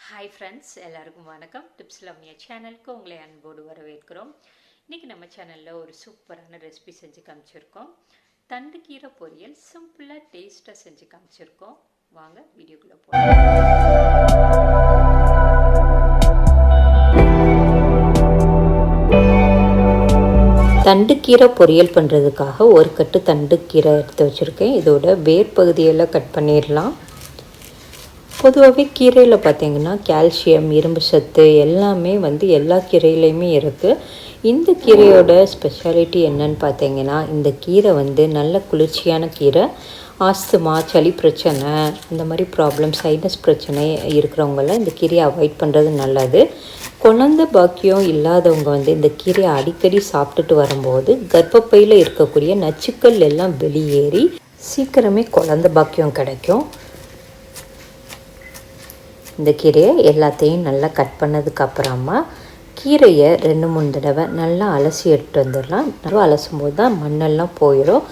Hi friends, எல்லாருக்கும் வணக்கம். Tips லவ்னியா சேனலுக்கு உங்களை அன்போடு வரவேற்கிறோம். இன்றைக்கி நம்ம சேனலில் ஒரு சூப்பரான ரெசிபி செஞ்சு காமிச்சிருக்கோம். தண்டு கீரை பொரியல் சிம்பிளாக டேஸ்ட்டாக செஞ்சு காமிச்சிருக்கோம். வாங்க வீடியோக்குள்ளே போகலாம். தண்டு கீரை பொரியல் பண்ணுறதுக்காக ஒரு கட்டு தண்டு கீரை எடுத்து வச்சுருக்கேன். இதோட வேர் பகுதியெல்லாம் கட் பண்ணிடலாம். பொதுவாகவே கீரையில் பார்த்திங்கன்னா கால்சியம், இரும்பு சத்து எல்லாமே எல்லா கீரையிலையுமே இருக்குது. இந்த கீரையோட ஸ்பெஷாலிட்டி என்னன்னு பார்த்தீங்கன்னா, இந்த கீரை நல்ல குளிர்ச்சியான கீரை. ஆஸ்துமா, சளி பிரச்சனை, இந்த மாதிரி ப்ராப்ளம், சைனஸ் பிரச்சனை இருக்கிறவங்களாம் இந்த கீரையை அவாய்ட் பண்ணுறது நல்லது. குழந்தை பாக்கியம் இல்லாதவங்க இந்த கீரையை அடிக்கடி சாப்பிட்டுட்டு வரும்போது கர்ப்பப்பையில் இருக்கக்கூடிய நச்சுக்கள் எல்லாம் வெளியேறி சீக்கிரமே குழந்தை பாக்கியம் கிடைக்கும். இந்த கீரையை எல்லாத்தையும் நல்லா கட் பண்ணதுக்கப்புறமா கீரையை 2-3 தடவை நல்லா அலசி எடுத்து வந்துடலாம். நல்லா அலசும் போது தான் மண்ணெல்லாம் போயிடும்.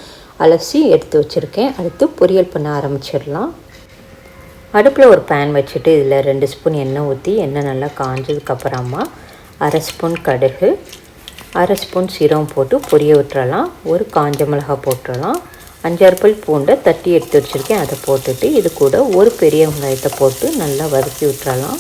அலசி எடுத்து வச்சுருக்கேன். அடுத்து பொரியல் பண்ண ஆரம்பிச்சிடலாம். அடுப்பில் ஒரு பேன் வச்சுட்டு இதில் 2 ஸ்பூன் எண்ணெய் ஊற்றி எண்ணெய் நல்லா காஞ்சதுக்கப்புறமா 1/2 ஸ்பூன் கடுகு, 1/2 ஸ்பூன் சீரகம் போட்டு பொரிய விட்டுறலாம். ஒரு காஞ்ச மிளகாய் போட்டுடலாம். 5-6 பல் பூண்டை தட்டி எடுத்து வச்சுருக்கேன். அதை போட்டுட்டு இது கூட ஒரு பெரிய வெங்காயத்தை போட்டு நல்லா வதக்கி விட்டுறலாம்.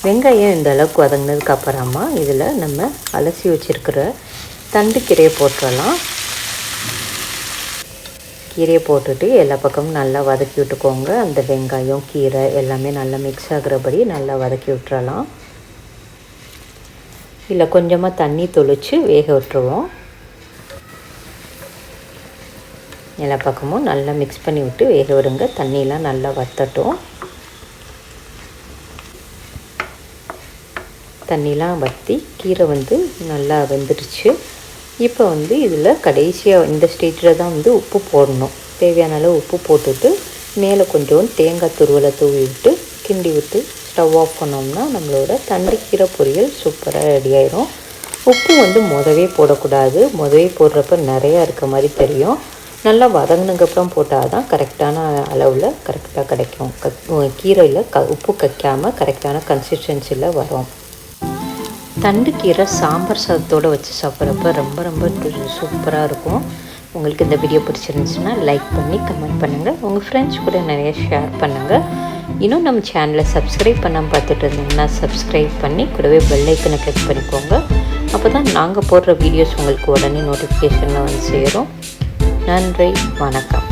வெங்காயம் இந்த அளவுக்கு வதங்கினதுக்கு அப்புறமா இதில் நம்ம அலசி வச்சுருக்கிற தண்டு கீரையை போட்டுடலாம். கீரையை போட்டுட்டு எல்லா பக்கமும் நல்லா வதக்கி விட்டுக்கோங்க. அந்த வெங்காயம், கீரை எல்லாமே நல்லா மிக்ஸ் ஆகிறபடி நல்லா வதக்கி விட்டுறலாம். இல்லை கொஞ்சமாக தண்ணி தொளித்து வேக விட்டுருவோம். எல்லா பக்கமும் நல்லா மிக்ஸ் பண்ணி விட்டு வேக விடுங்க. தண்ணியெலாம் நல்லா வற்றட்டும். தண்ணிலாம் வற்றி கீரை நல்லா வெந்துடுச்சு. இப்போ இதில் கடைசியாக இந்த ஸ்டேஜில் தான் உப்பு போடணும். தேவையான அளவு உப்பு போட்டுட்டு மேலே கொஞ்சம் தேங்காய் துருவலை தூவி விட்டு கிண்டி விட்டு ஸ்டவ் ஆஃப் பண்ணோம்னா நம்மளோட தண்டு கீரை பொரியல் சூப்பராக ரெடி ஆயிரும். உப்பு மொதவே போடக்கூடாது. மொதவே போடுறப்ப நிறையா இருக்க மாதிரி தெரியும். நல்லா வதங்கினதுக்கப்புறம் போட்டால் தான் கரெக்டான அளவில் கரெக்டாக கிடைக்கும். கீரையில் உப்பு கக்காமல் கரெக்டான கன்சிஸ்டன்சியில் வரும். தண்டு கீரை சாம்பார் சாதத்தோடு வச்சு சாப்பிட்றப்ப ரொம்ப ரொம்ப சூப்பராக இருக்கும். உங்களுக்கு இந்த வீடியோ பிடிச்சிருந்துச்சுன்னா லைக் பண்ணி கமெண்ட் பண்ணுங்கள். உங்கள் ஃப்ரெண்ட்ஸ் கூட நிறைய ஷேர் பண்ணுங்கள். இன்னும் நம்ம சேனலை சப்ஸ்கிரைப் பண்ணாமல் பார்த்துட்டு இருந்தீங்கன்னா சப்ஸ்கிரைப் பண்ணி கூடவே பெல் ஐக்கனை கிளிக் பண்ணிக்கோங்க. அப்போ தான் நாங்கள் போடுற வீடியோஸ் உங்களுக்கு உடனே நோட்டிஃபிகேஷனில் சேரும். நன்றி, வணக்கம்.